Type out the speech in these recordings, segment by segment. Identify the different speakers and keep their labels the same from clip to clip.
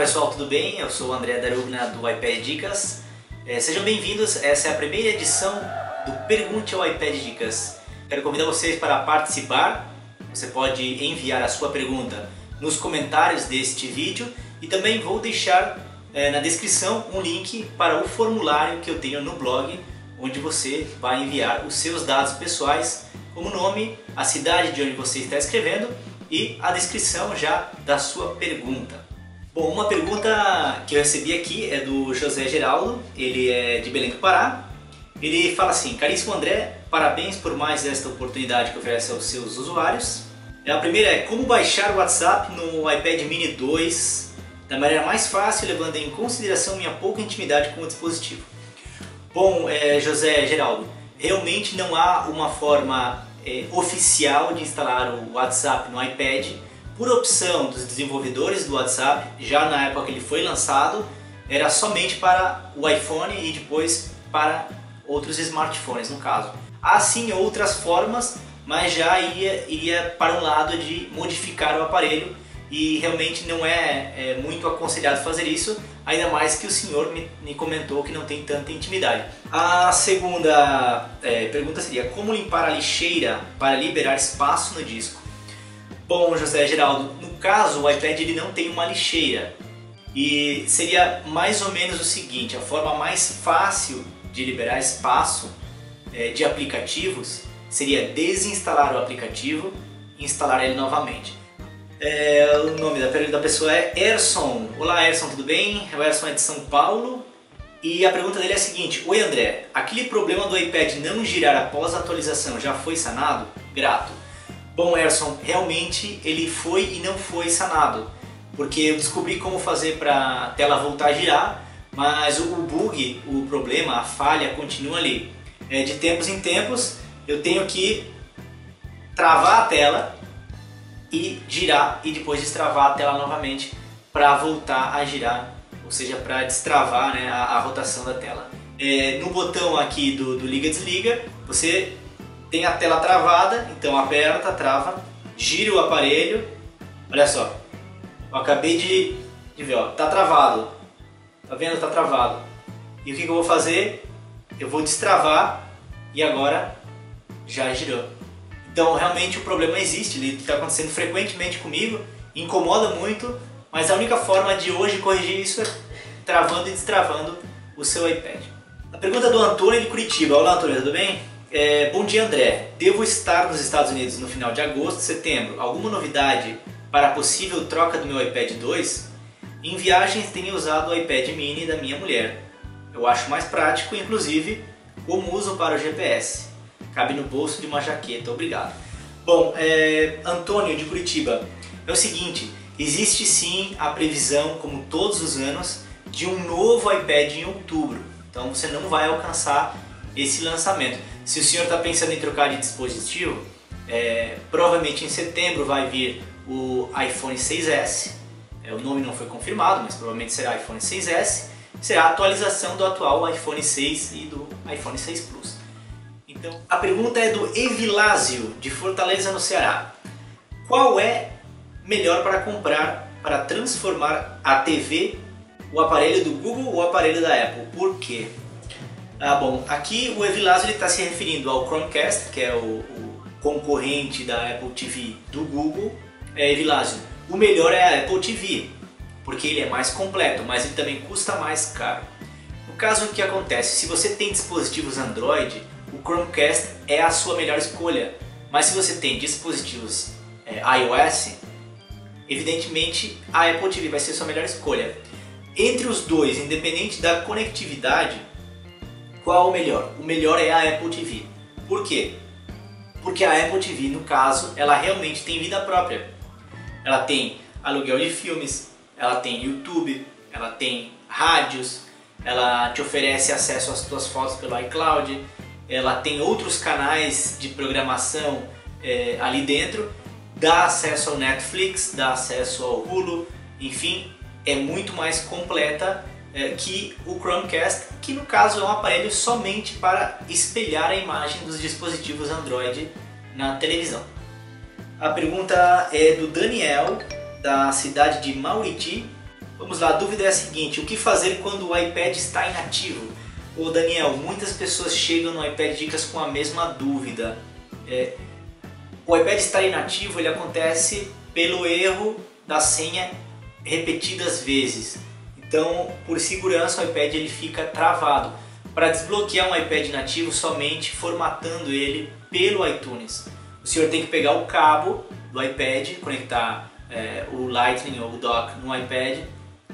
Speaker 1: pessoal, tudo bem? Eu sou o André Darugna do iPad Dicas. Sejam bem-vindos, essa é a primeira edição do Pergunte ao iPad Dicas. Quero convidar vocês para participar. Você pode enviar a sua pergunta nos comentários deste vídeo e também vou deixar na descrição um link para o formulário que eu tenho no blog, onde você vai enviar os seus dados pessoais, como nome, a cidade de onde você está escrevendo e a descrição já da sua pergunta. Bom, uma pergunta que eu recebi aqui é do José Geraldo, ele é de Belém do Pará. Ele fala assim: caríssimo André, parabéns por mais esta oportunidade que oferece aos seus usuários. A primeira é como baixar o WhatsApp no iPad mini 2 da maneira mais fácil, levando em consideração minha pouca intimidade com o dispositivo. Bom, José Geraldo, realmente não há uma forma oficial de instalar o WhatsApp no iPad. Por opção dos desenvolvedores do WhatsApp, já na época que ele foi lançado, era somente para o iPhone e depois para outros smartphones, no caso. Há sim outras formas, mas já iria para um lado de modificar o aparelho e realmente não é muito aconselhado fazer isso, ainda mais que o senhor me comentou que não tem tanta intimidade. A segunda pergunta seria: como limpar a lixeira para liberar espaço no disco? Bom, José Geraldo, no caso o iPad ele não tem uma lixeira e seria mais ou menos o seguinte: a forma mais fácil de liberar espaço de aplicativos seria desinstalar o aplicativo e instalar ele novamente. O nome da pessoa é Erson. Olá Erson, tudo bem? O Erson é de São Paulo e a pergunta dele é a seguinte: oi André, aquele problema do iPad não girar após a atualização já foi sanado? Grato. Bom Erson, realmente ele foi e não foi sanado, porque eu descobri como fazer para a tela voltar a girar, mas o bug, o problema, a falha continua ali. De tempos em tempos eu tenho que travar a tela e girar e depois destravar a tela novamente para voltar a girar, ou seja, para destravar, né, a rotação da tela. No botão aqui do liga desliga você tem a tela travada, então aperta, trava, gira o aparelho. Olha só, eu acabei de ver, ó, tá travado, tá vendo? Tá travado. E o que eu vou fazer? Eu vou destravar e agora já girou. Então realmente o problema existe, ele está acontecendo frequentemente comigo, incomoda muito, mas a única forma de hoje corrigir isso é travando e destravando o seu iPad. A pergunta do Antônio de Curitiba. Olá Antônio, tudo bem? Bom dia André, devo estar nos Estados Unidos no final de agosto, setembro. Alguma novidade para a possível troca do meu iPad 2? Em viagens tenho usado o iPad mini da minha mulher. Eu acho mais prático, inclusive como uso para o GPS. Cabe no bolso de uma jaqueta, obrigado. Bom, Antônio de Curitiba, é o seguinte, existe sim a previsão, como todos os anos, de um novo iPad em outubro. Então você não vai alcançar esse lançamento. Se o senhor está pensando em trocar de dispositivo, provavelmente em setembro vai vir o iPhone 6S. O nome não foi confirmado, mas provavelmente será iPhone 6S. Será a atualização do atual iPhone 6 e do iPhone 6 Plus. Então, a pergunta é do Evilásio, de Fortaleza, no Ceará. Qual é melhor para comprar para transformar a TV, o aparelho do Google ou o aparelho da Apple? Por quê? Bom, aqui o Evilásio está se referindo ao Chromecast, que é o concorrente da Apple TV do Google. Evilásio, o melhor é a Apple TV, porque ele é mais completo, mas ele também custa mais caro. No caso, o que acontece? Se você tem dispositivos Android, o Chromecast é a sua melhor escolha. Mas se você tem dispositivos iOS, evidentemente a Apple TV vai ser a sua melhor escolha. Entre os dois, independente da conectividade, qual o melhor? O melhor é a Apple TV. Por quê? Porque a Apple TV, no caso, ela realmente tem vida própria. Ela tem aluguel de filmes, ela tem YouTube, ela tem rádios, ela te oferece acesso às suas fotos pelo iCloud, ela tem outros canais de programação ali dentro, dá acesso ao Netflix, dá acesso ao Hulu, enfim, é muito mais completa que o Chromecast, que no caso é um aparelho somente para espelhar a imagem dos dispositivos Android na televisão. A pergunta é do Daniel, da cidade de Mauriti, Vamos lá, a dúvida é a seguinte: o que fazer quando o iPad está inativo? Ô Daniel, muitas pessoas chegam no iPad Dicas com a mesma dúvida. O iPad estar inativo, ele acontece pelo erro da senha repetidas vezes. Então, por segurança, o iPad ele fica travado. Para desbloquear um iPad inativo, somente formatando ele pelo iTunes. O senhor tem que pegar o cabo do iPad, conectar o Lightning ou o dock no iPad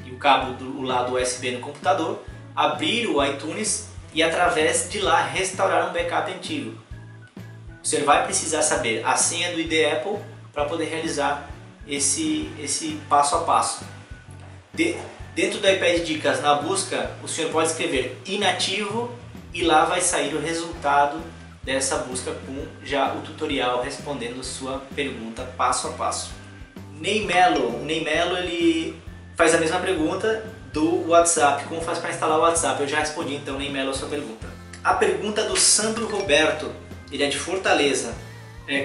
Speaker 1: e o cabo do lado USB no computador, abrir o iTunes e através de lá restaurar um backup antigo. O senhor vai precisar saber a senha do ID Apple para poder realizar esse passo a passo. Dentro do iPad Dicas, na busca, o senhor pode escrever inativo e lá vai sair o resultado dessa busca com já o tutorial respondendo sua pergunta passo a passo. O Neymelo ele faz a mesma pergunta do WhatsApp, como faz para instalar o WhatsApp? Eu já respondi então, Neymelo, a sua pergunta. A pergunta do Sandro Roberto, ele é de Fortaleza.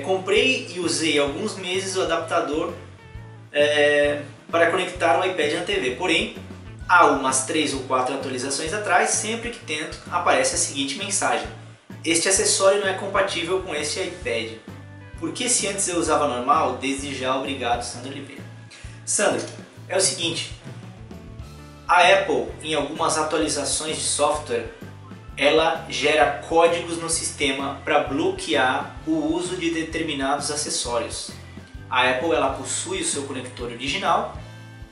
Speaker 1: Comprei e usei alguns meses o adaptador para conectar o iPad na TV, porém há umas 3 ou 4 atualizações atrás, sempre que tento aparece a seguinte mensagem: este acessório não é compatível com este iPad. Porque se antes eu usava normal, desde já obrigado, Sandro Oliveira. Sandro, é o seguinte, a Apple em algumas atualizações de software ela gera códigos no sistema para bloquear o uso de determinados acessórios. A Apple ela possui o seu conector original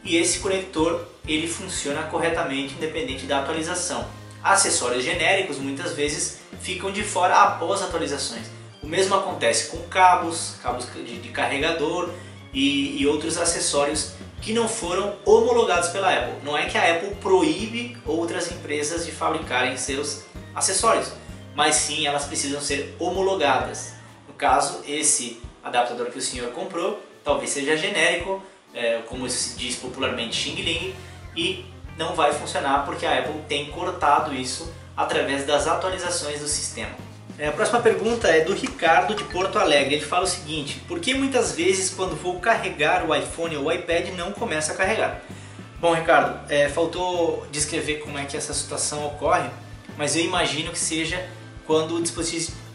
Speaker 1: e esse conector ele funciona corretamente independente da atualização. Acessórios genéricos muitas vezes ficam de fora após atualizações. O mesmo acontece com cabos de carregador e outros acessórios que não foram homologados pela Apple. Não é que a Apple proíbe outras empresas de fabricarem seus acessórios, mas sim elas precisam ser homologadas. No caso, esse adaptador que o senhor comprou talvez seja genérico, como se diz popularmente Xing Ling, e não vai funcionar porque a Apple tem cortado isso através das atualizações do sistema. A próxima pergunta é do Ricardo de Porto Alegre. Ele fala o seguinte: por que muitas vezes quando vou carregar o iPhone ou o iPad não começa a carregar? Bom, Ricardo, faltou descrever como é que essa situação ocorre, mas eu imagino que seja quando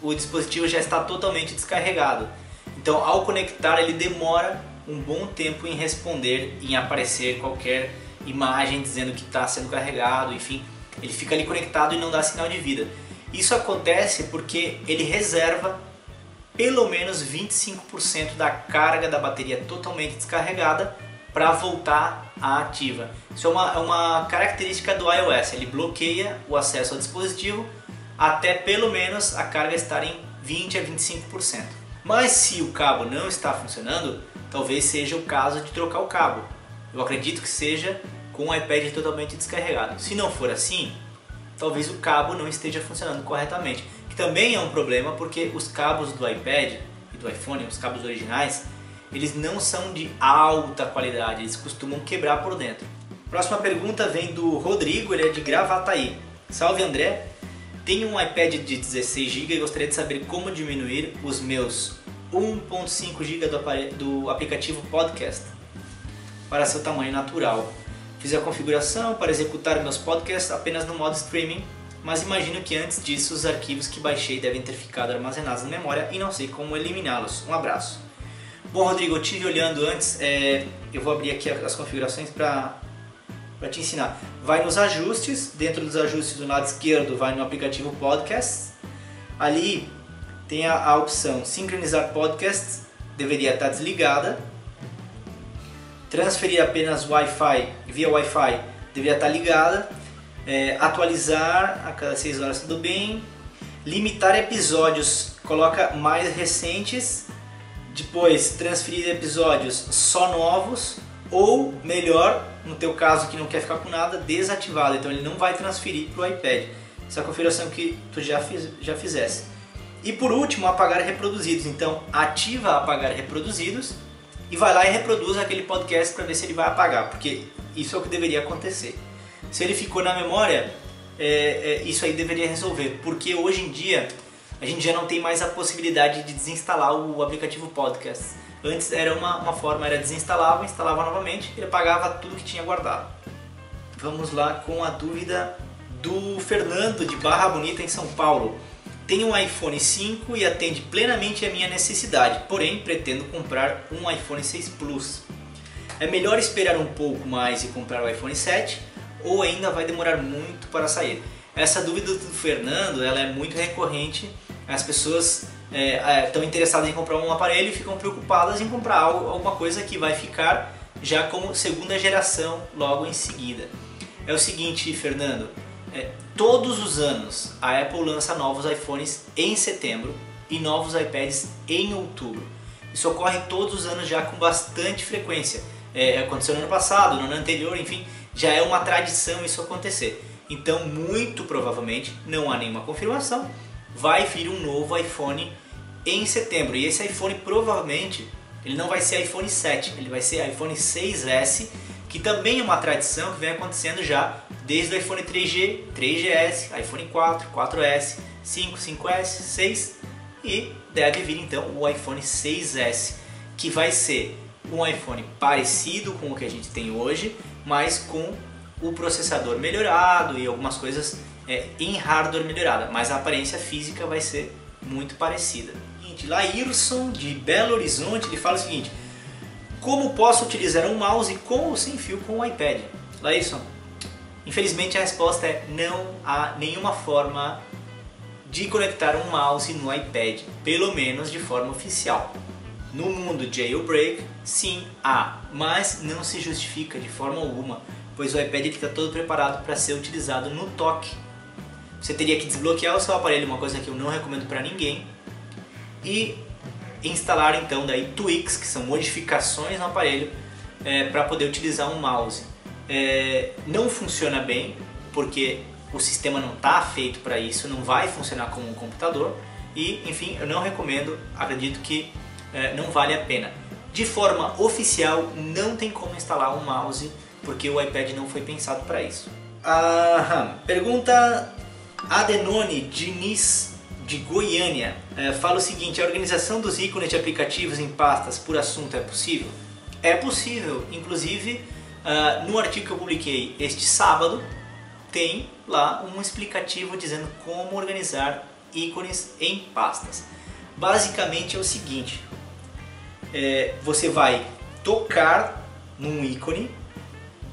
Speaker 1: o dispositivo já está totalmente descarregado. Então, ao conectar, ele demora um bom tempo em responder, em aparecer qualquer imagem dizendo que está sendo carregado, enfim, ele fica ali conectado e não dá sinal de vida. Isso acontece porque ele reserva pelo menos 25% da carga da bateria totalmente descarregada para voltar à ativa. Isso é uma característica do iOS, ele bloqueia o acesso ao dispositivo até pelo menos a carga estar em 20 a 25%. Mas se o cabo não está funcionando, talvez seja o caso de trocar o cabo. Eu acredito que seja com o iPad totalmente descarregado. Se não for assim, talvez o cabo não esteja funcionando corretamente, que também é um problema porque os cabos do iPad e do iPhone, os cabos originais, eles não são de alta qualidade, eles costumam quebrar por dentro. Próxima pergunta vem do Rodrigo, ele é de Gravataí. Salve André, tenho um iPad de 16 GB e gostaria de saber como diminuir os meus 1.5 GB do aplicativo Podcast para seu tamanho natural. Fiz a configuração para executar meus podcasts apenas no modo streaming, mas imagino que antes disso os arquivos que baixei devem ter ficado armazenados na memória e não sei como eliminá-los. Um abraço. Bom, Rodrigo, eu estive olhando antes, eu vou abrir aqui as configurações para te ensinar. Vai nos ajustes, dentro dos ajustes do lado esquerdo vai no aplicativo Podcasts. Ali tem a opção sincronizar podcasts, deveria estar desligada. Transferir apenas via Wi-Fi deveria estar ligada. Atualizar a cada 6 horas, tudo bem. Limitar episódios, coloca mais recentes. Depois transferir episódios só novos, ou melhor, no teu caso que não quer ficar com nada, desativado, então ele não vai transferir para o iPad. Essa é a configuração que tu já fizesse. E por último, apagar reproduzidos. Então ativa apagar reproduzidos e vai lá e reproduz aquele podcast para ver se ele vai apagar, porque isso é o que deveria acontecer. Se ele ficou na memória, isso aí deveria resolver, porque hoje em dia a gente já não tem mais a possibilidade de desinstalar o aplicativo Podcast. Antes era uma forma, era desinstalava, instalava novamente, ele apagava tudo que tinha guardado. Vamos lá com a dúvida do Fernando de Barra Bonita, em São Paulo. Tenho um iPhone 5 e atende plenamente a minha necessidade, porém pretendo comprar um iPhone 6 Plus. É melhor esperar um pouco mais e comprar o iPhone 7 ou ainda vai demorar muito para sair? Essa dúvida do Fernando, ela é muito recorrente. As pessoas estão interessadas em comprar um aparelho e ficam preocupadas em comprar alguma coisa que vai ficar já como segunda geração logo em seguida. É o seguinte, Fernando, todos os anos a Apple lança novos iPhones em setembro e novos iPads em outubro. Isso ocorre todos os anos já com bastante frequência. Aconteceu no ano passado, no ano anterior, enfim, já é uma tradição isso acontecer. Então, muito provavelmente, não há nenhuma confirmação, vai vir um novo iPhone em setembro. E esse iPhone provavelmente, ele não vai ser iPhone 7, ele vai ser iPhone 6S, que também é uma tradição que vem acontecendo já desde o iPhone 3G, 3GS, iPhone 4, 4S, 5, 5S, 6 e deve vir então o iPhone 6S, que vai ser um iPhone parecido com o que a gente tem hoje, mas com o processador melhorado e algumas coisas em hardware melhorada, mas a aparência física vai ser muito parecida. Laírson de Belo Horizonte, ele fala o seguinte: como posso utilizar um mouse com ou sem fio com o iPad? Laírson, infelizmente a resposta é não há nenhuma forma de conectar um mouse no iPad, pelo menos de forma oficial. No mundo jailbreak, sim há, mas não se justifica de forma alguma, pois o iPad está todo preparado para ser utilizado no toque. Você teria que desbloquear o seu aparelho, uma coisa que eu não recomendo para ninguém, e instalar então daí tweaks, que são modificações no aparelho, para poder utilizar um mouse. Não funciona bem, porque o sistema não está feito para isso, não vai funcionar como um computador, e enfim, eu não recomendo, acredito que não vale a pena. De forma oficial, não tem como instalar um mouse, porque o iPad não foi pensado para isso. Pergunta Adenone Diniz de Goiânia, fala o seguinte: a organização dos ícones de aplicativos em pastas por assunto é possível? É possível, inclusive no artigo que eu publiquei este sábado tem lá um explicativo dizendo como organizar ícones em pastas. Basicamente é o seguinte: você vai tocar num ícone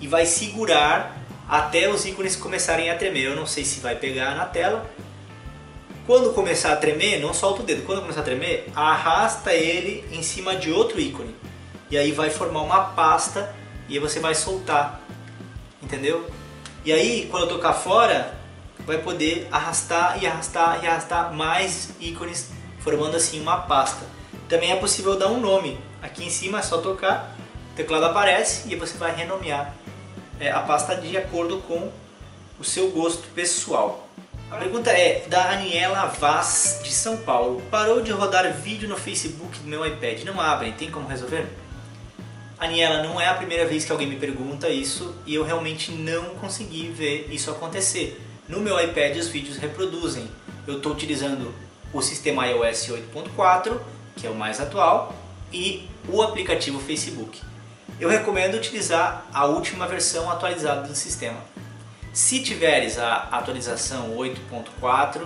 Speaker 1: e vai segurar até os ícones começarem a tremer. Eu não sei se vai pegar na tela. Quando começar a tremer, não solta o dedo. Quando começar a tremer, arrasta ele em cima de outro ícone. E aí vai formar uma pasta e aí você vai soltar. Entendeu? E aí, quando eu tocar fora, vai poder arrastar e arrastar e arrastar mais ícones, formando assim uma pasta. Também é possível dar um nome. Aqui em cima é só tocar, o teclado aparece e você vai renomear a pasta de acordo com o seu gosto pessoal. A pergunta é da Aniela Vaz, de São Paulo. Parou de rodar vídeo no Facebook do meu iPad, não abre, tem como resolver? Aniela, não é a primeira vez que alguém me pergunta isso e eu realmente não consegui ver isso acontecer. No meu iPad os vídeos reproduzem. Eu estou utilizando o sistema iOS 8.4, que é o mais atual, e o aplicativo Facebook. Eu recomendo utilizar a última versão atualizada do sistema. Se tiveres a atualização 8.4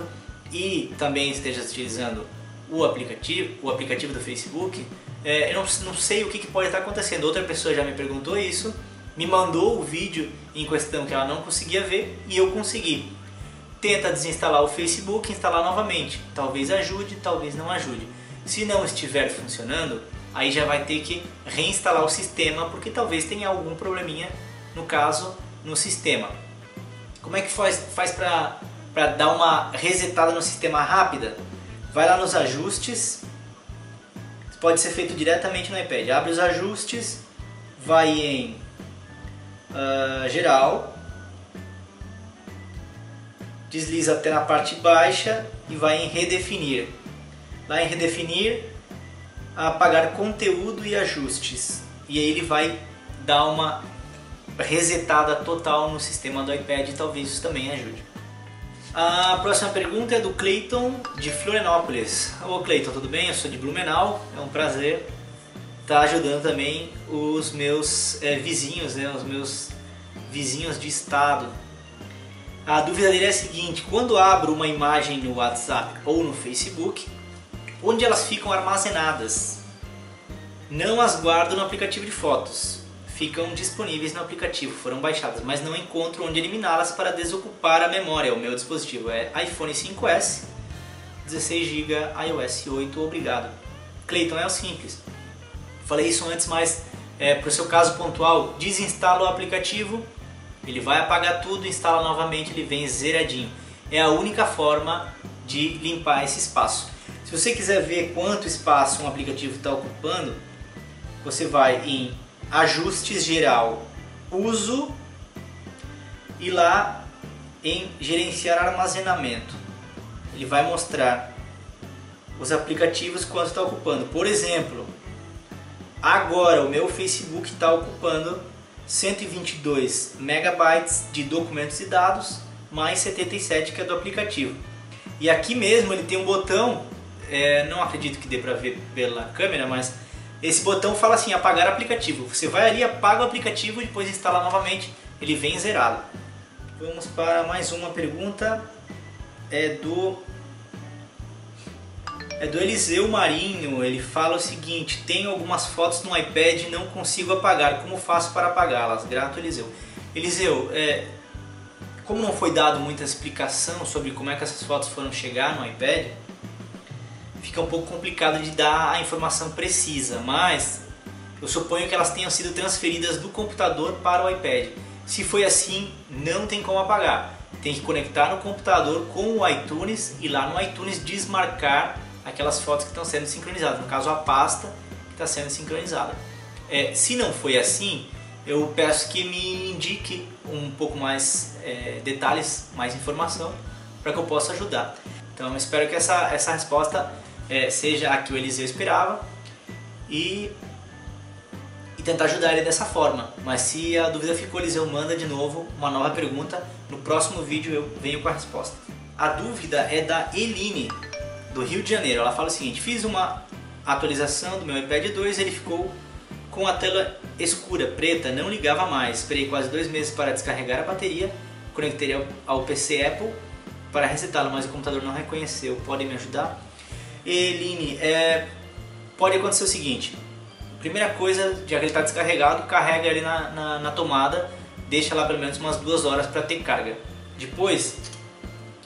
Speaker 1: e também estejas utilizando o aplicativo do Facebook, eu não sei o que pode estar acontecendo. Outra pessoa já me perguntou isso, me mandou o vídeo em questão que ela não conseguia ver e eu consegui. Tenta desinstalar o Facebook e instalar novamente. Talvez ajude, talvez não ajude. Se não estiver funcionando, aí já vai ter que reinstalar o sistema, porque talvez tenha algum probleminha, no caso, no sistema. Como é que faz para dar uma resetada no sistema rápida? Vai lá nos ajustes, pode ser feito diretamente no iPad. Abre os ajustes, vai em geral, desliza até na parte baixa e vai em redefinir. Lá em redefinir, apagar conteúdo e ajustes. E aí ele vai dar uma resetada total no sistema do iPad e talvez isso também ajude. A próxima pergunta é do Cleiton de Florianópolis. Ô Cleiton, tudo bem? Eu sou de Blumenau, é um prazer. está ajudando também os meus vizinhos, né, os meus vizinhos de estado. A dúvida dele é a seguinte: quando abro uma imagem no WhatsApp ou no Facebook, onde elas ficam armazenadas? Não as guardo no aplicativo de fotos, ficam disponíveis no aplicativo, foram baixadas, mas não encontro onde eliminá-las para desocupar a memória. O meu dispositivo é iPhone 5S, 16 GB, iOS 8, obrigado. Cleiton, é o simples. Falei isso antes, mas para o seu caso pontual, desinstala o aplicativo, ele vai apagar tudo, instala novamente, ele vem zeradinho. É a única forma de limpar esse espaço. Se você quiser ver quanto espaço um aplicativo está ocupando, você vai em Ajustes Geral, Uso, e lá em Gerenciar Armazenamento. Ele vai mostrar os aplicativos quanto está ocupando. Por exemplo, agora o meu Facebook está ocupando 122 megabytes de documentos e dados, mais 77 que é do aplicativo. E aqui mesmo ele tem um botão, não acredito que dê para ver pela câmera, mas esse botão fala assim: apagar aplicativo. Você vai ali, apaga o aplicativo e depois instala novamente, ele vem zerado. Vamos para mais uma pergunta, é do Eliseu Marinho. Ele fala o seguinte: tenho algumas fotos no iPad e não consigo apagar, como faço para apagá-las? Grato, Eliseu. Eliseu, como não foi dado muita explicação sobre como é que essas fotos foram chegar no iPad, fica um pouco complicado de dar a informação precisa, mas eu suponho que elas tenham sido transferidas do computador para o iPad. Se foi assim, não tem como apagar. Tem que conectar no computador com o iTunes e lá no iTunes desmarcar aquelas fotos que estão sendo sincronizadas, no caso a pasta que está sendo sincronizada. Se não foi assim, eu peço que me indique um pouco mais detalhes, mais informação, para que eu possa ajudar. Então eu espero que essa resposta seja a que o Eliseu esperava e tentar ajudar ele dessa forma. Mas se a dúvida ficou, Eliseu, manda de novo uma nova pergunta. No próximo vídeo eu venho com a resposta. A dúvida é da Eline, do Rio de Janeiro. Ela fala o seguinte: fiz uma atualização do meu iPad 2, ele ficou com a tela escura, preta, não ligava mais. Esperei quase 2 meses para descarregar a bateria, conectei ao PC Apple para resetá-lo, mas o computador não reconheceu. Podem me ajudar? Eline, pode acontecer o seguinte: primeira coisa, já que ele está descarregado, carrega ele na tomada, deixa lá pelo menos umas 2 horas para ter carga. Depois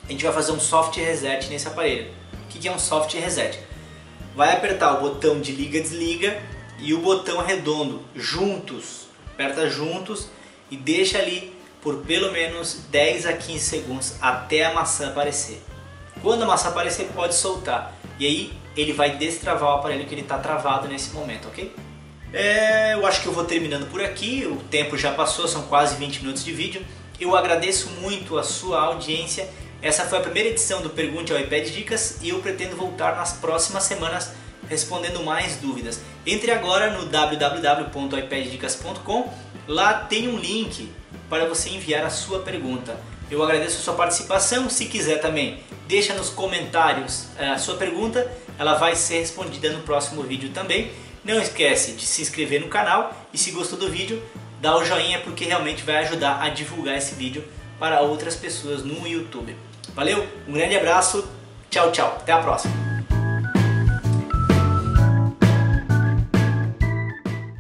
Speaker 1: a gente vai fazer um soft reset nesse aparelho. O que é um soft reset? Vai apertar o botão de liga e desliga e o botão redondo juntos, aperta juntos e deixa ali por pelo menos 10 a 15 segundos até a maçã aparecer. Quando a maçã aparecer, pode soltar e aí ele vai destravar o aparelho que ele está travado nesse momento, ok? Eu acho que eu vou terminando por aqui, o tempo já passou, são quase 20 minutos de vídeo. Eu agradeço muito a sua audiência. Essa foi a primeira edição do Pergunte ao iPad Dicas e eu pretendo voltar nas próximas semanas respondendo mais dúvidas. Entre agora no www.ipaddicas.com, lá tem um link para você enviar a sua pergunta. Eu agradeço a sua participação. Se quiser também, deixa nos comentários a sua pergunta, ela vai ser respondida no próximo vídeo também. Não esquece de se inscrever no canal e se gostou do vídeo, dá o joinha, porque realmente vai ajudar a divulgar esse vídeo para outras pessoas no YouTube. Valeu, um grande abraço, tchau, tchau, até a próxima!